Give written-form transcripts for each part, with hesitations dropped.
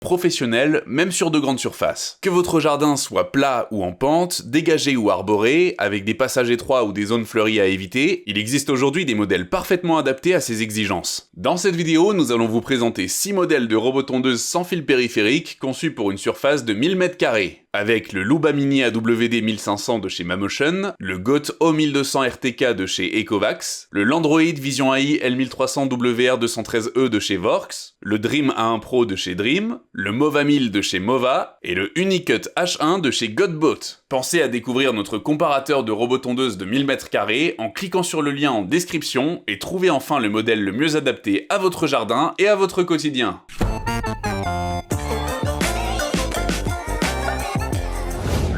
professionnel, même sur de grandes surfaces. Que votre jardin soit plat ou en pente, dégagé ou arboré, avec des passages étroits ou des zones fleuries à éviter, il existe aujourd'hui des modèles parfaitement adaptés à ces exigences. Dans cette vidéo, nous allons vous présenter 6 modèles de robotondeuse sans fil périphérique conçus pour une surface de 1000 m², avec le Luba Mini AWD 1500 de chez Mamotion, le GOAT O1200 RTK de chez Ecovacs, le Landroid Vision AI L1300 WR213E de chez Works, le Dream A1 Pro de chez Dream, le Mova 1000 de chez Mova et le Unicut H1 de chez Godbot. Pensez à découvrir notre comparateur de robotondeuse de 1000 m² en cliquant sur le lien en description et trouvez enfin le modèle le mieux adapté à votre jardin et à votre quotidien.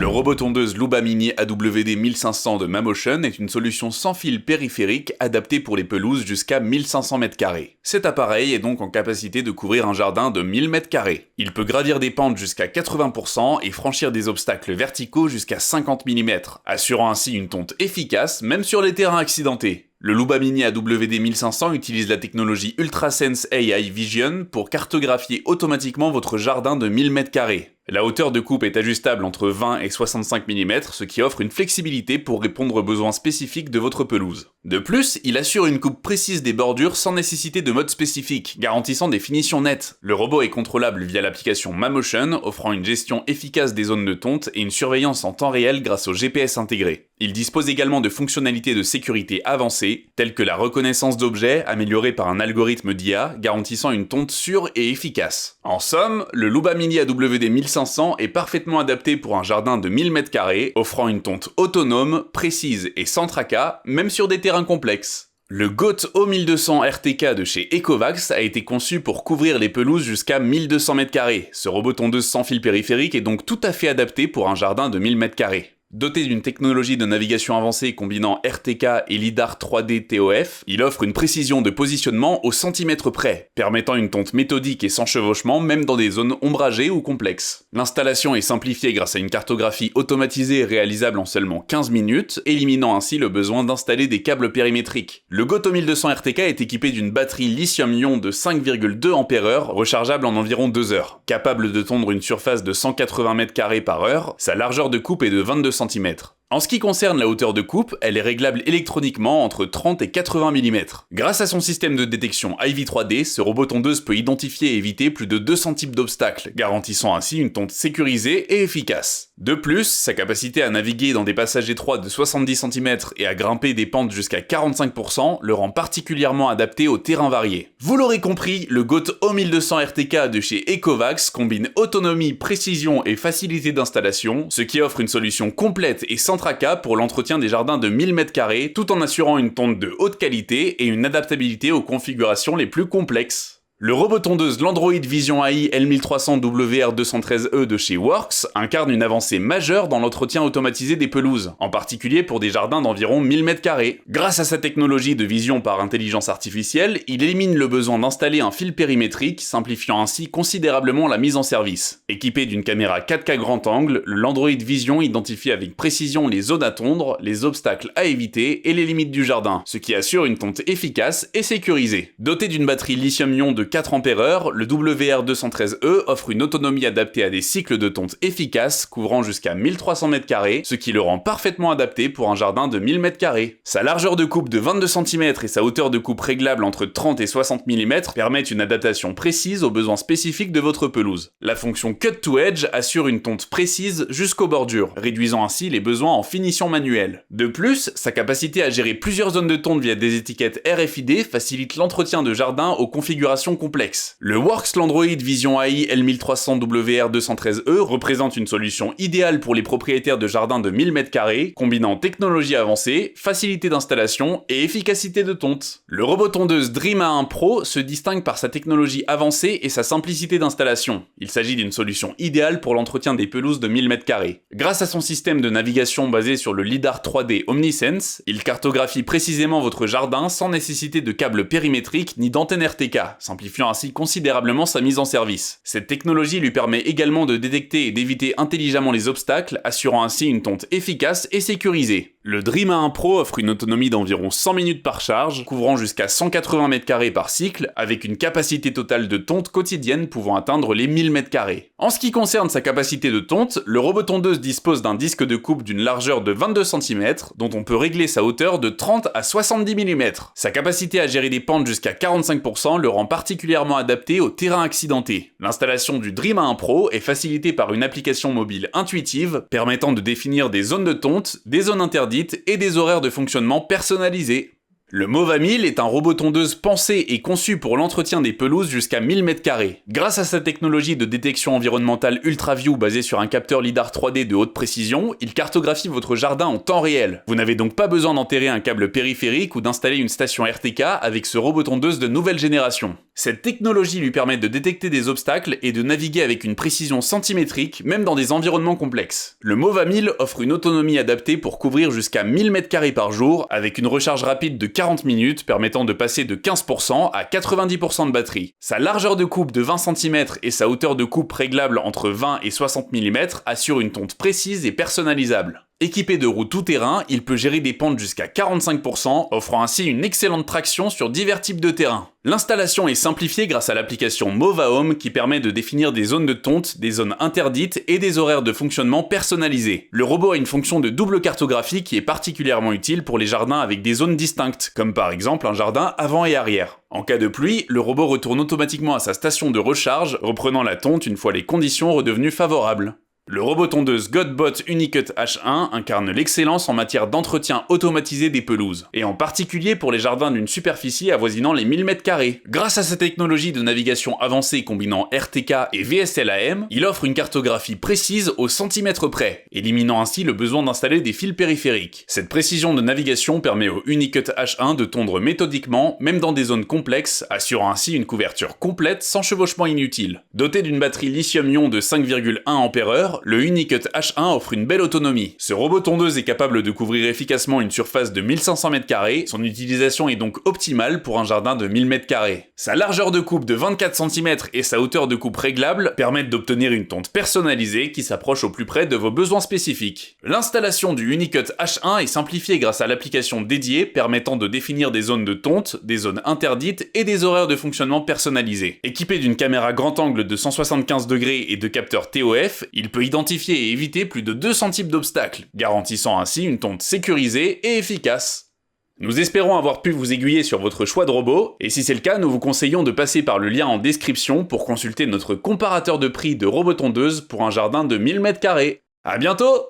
Le robotondeuse Luba Mini AWD 1500 de Mamotion est une solution sans fil périphérique adaptée pour les pelouses jusqu'à 1500 m². Cet appareil est donc en capacité de couvrir un jardin de 1000 m². Il peut gravir des pentes jusqu'à 80% et franchir des obstacles verticaux jusqu'à 50 mm, assurant ainsi une tonte efficace même sur les terrains accidentés. Le Luba Mini AWD 1500 utilise la technologie UltraSense AI Vision pour cartographier automatiquement votre jardin de 1000 m². La hauteur de coupe est ajustable entre 20 et 65 mm, ce qui offre une flexibilité pour répondre aux besoins spécifiques de votre pelouse. De plus, il assure une coupe précise des bordures sans nécessité de mode spécifique, garantissant des finitions nettes. Le robot est contrôlable via l'application Mamotion, offrant une gestion efficace des zones de tonte et une surveillance en temps réel grâce au GPS intégré. Il dispose également de fonctionnalités de sécurité avancées, telles que la reconnaissance d'objets améliorée par un algorithme d'IA, garantissant une tonte sûre et efficace. En somme, le Luba Mini AWD 1500 est parfaitement adapté pour un jardin de 1000 m², offrant une tonte autonome, précise et sans tracas, même sur des terrains complexes. Le GOAT O1200 RTK de chez Ecovacs a été conçu pour couvrir les pelouses jusqu'à 1200 m². Ce robotondeuse sans fil périphérique est donc tout à fait adapté pour un jardin de 1000 m². Doté d'une technologie de navigation avancée combinant RTK et LiDAR 3D TOF, il offre une précision de positionnement au centimètre près, permettant une tonte méthodique et sans chevauchement même dans des zones ombragées ou complexes. L'installation est simplifiée grâce à une cartographie automatisée réalisable en seulement 15 minutes, éliminant ainsi le besoin d'installer des câbles périmétriques. Le GOAT O1200 RTK est équipé d'une batterie lithium-ion de 5,2 Ah rechargeable en environ 2 heures. Capable de tondre une surface de 180 m² par heure, sa largeur de coupe est de 22 cm. En ce qui concerne la hauteur de coupe, elle est réglable électroniquement entre 30 et 80 mm. Grâce à son système de détection IV3D, ce robotondeuse peut identifier et éviter plus de 200 types d'obstacles, garantissant ainsi une tonte sécurisée et efficace. De plus, sa capacité à naviguer dans des passages étroits de 70 cm et à grimper des pentes jusqu'à 45% le rend particulièrement adapté aux terrains variés. Vous l'aurez compris, le GOAT O1200 RTK de chez Ecovacs combine autonomie, précision et facilité d'installation, ce qui offre une solution complète et sans tracas pour l'entretien des jardins de 1000 m², tout en assurant une tonte de haute qualité et une adaptabilité aux configurations les plus complexes. Le robotondeuse Landroid Vision AI L1300 WR213E de chez Works incarne une avancée majeure dans l'entretien automatisé des pelouses, en particulier pour des jardins d'environ 1000 m². Grâce à sa technologie de vision par intelligence artificielle, il élimine le besoin d'installer un fil périmétrique, simplifiant ainsi considérablement la mise en service. Équipé d'une caméra 4K grand angle, le Landroid Vision identifie avec précision les zones à tondre, les obstacles à éviter et les limites du jardin, ce qui assure une tonte efficace et sécurisée. Doté d'une batterie lithium-ion de 4 Ah, le WR213E offre une autonomie adaptée à des cycles de tonte efficaces couvrant jusqu'à 1300 m², ce qui le rend parfaitement adapté pour un jardin de 1000 m². Sa largeur de coupe de 22 cm et sa hauteur de coupe réglable entre 30 et 60 mm permettent une adaptation précise aux besoins spécifiques de votre pelouse. La fonction Cut to Edge assure une tonte précise jusqu'aux bordures, réduisant ainsi les besoins en finition manuelle. De plus, sa capacité à gérer plusieurs zones de tonte via des étiquettes RFID facilite l'entretien de jardin aux configurations complexes. Le Works Landroid Vision AI L1300 WR213E représente une solution idéale pour les propriétaires de jardins de 1000 m², combinant technologie avancée, facilité d'installation et efficacité de tonte. Le robotondeuse Dream A1 Pro se distingue par sa technologie avancée et sa simplicité d'installation. Il s'agit d'une solution idéale pour l'entretien des pelouses de 1000 m². Grâce à son système de navigation basé sur le LiDAR 3D Omnisense, il cartographie précisément votre jardin sans nécessité de câbles périmétriques ni d'antenne RTK, simplifiant ainsi considérablement sa mise en service. Cette technologie lui permet également de détecter et d'éviter intelligemment les obstacles, assurant ainsi une tonte efficace et sécurisée. Le Dream A1 Pro offre une autonomie d'environ 100 minutes par charge, couvrant jusqu'à 180 m² par cycle, avec une capacité totale de tonte quotidienne pouvant atteindre les 1000 m². En ce qui concerne sa capacité de tonte, le robot tondeuse dispose d'un disque de coupe d'une largeur de 22 cm, dont on peut régler sa hauteur de 30 à 70 mm. Sa capacité à gérer des pentes jusqu'à 45% le rend particulièrement adapté aux terrains accidentés. L'installation du Dream A1 Pro est facilitée par une application mobile intuitive, permettant de définir des zones de tonte, des zones interdites et des horaires de fonctionnement personnalisés. Le Mova 1000 est un robot tondeuse pensé et conçu pour l'entretien des pelouses jusqu'à 1000 m². Grâce à sa technologie de détection environnementale UltraView basée sur un capteur lidar 3D de haute précision, il cartographie votre jardin en temps réel. Vous n'avez donc pas besoin d'enterrer un câble périphérique ou d'installer une station RTK avec ce robot tondeuse de nouvelle génération. Cette technologie lui permet de détecter des obstacles et de naviguer avec une précision centimétrique, même dans des environnements complexes. Le Mova 1000 offre une autonomie adaptée pour couvrir jusqu'à 1000 m² par jour, avec une recharge rapide de 40 minutes permettant de passer de 15% à 90% de batterie. Sa largeur de coupe de 20 cm et sa hauteur de coupe réglable entre 20 et 60 mm assurent une tonte précise et personnalisable. Équipé de roues tout-terrain, il peut gérer des pentes jusqu'à 45%, offrant ainsi une excellente traction sur divers types de terrains. L'installation est simplifiée grâce à l'application Mova Home qui permet de définir des zones de tonte, des zones interdites et des horaires de fonctionnement personnalisés. Le robot a une fonction de double cartographie qui est particulièrement utile pour les jardins avec des zones distinctes, comme par exemple un jardin avant et arrière. En cas de pluie, le robot retourne automatiquement à sa station de recharge, reprenant la tonte une fois les conditions redevenues favorables. Le robot tondeuse Godbot Unicut H1 incarne l'excellence en matière d'entretien automatisé des pelouses, et en particulier pour les jardins d'une superficie avoisinant les 1000 m². Grâce à sa technologie de navigation avancée combinant RTK et VSLAM, il offre une cartographie précise au centimètre près, éliminant ainsi le besoin d'installer des fils périphériques. Cette précision de navigation permet au Unicut H1 de tondre méthodiquement, même dans des zones complexes, assurant ainsi une couverture complète sans chevauchement inutile. Doté d'une batterie lithium-ion de 5,1 Ah, le Unicut H1 offre une belle autonomie. Ce robot tondeuse est capable de couvrir efficacement une surface de 1500 m², son utilisation est donc optimale pour un jardin de 1000 m². Sa largeur de coupe de 24 cm et sa hauteur de coupe réglable permettent d'obtenir une tonte personnalisée qui s'approche au plus près de vos besoins spécifiques. L'installation du Unicut H1 est simplifiée grâce à l'application dédiée permettant de définir des zones de tonte, des zones interdites et des horaires de fonctionnement personnalisés. Équipé d'une caméra grand angle de 175 degrés et de capteurs TOF, il peut identifier et éviter plus de 200 types d'obstacles, garantissant ainsi une tonte sécurisée et efficace. Nous espérons avoir pu vous aiguiller sur votre choix de robot, et si c'est le cas, nous vous conseillons de passer par le lien en description pour consulter notre comparateur de prix de robot tondeuse pour un jardin de 1000 m². À bientôt!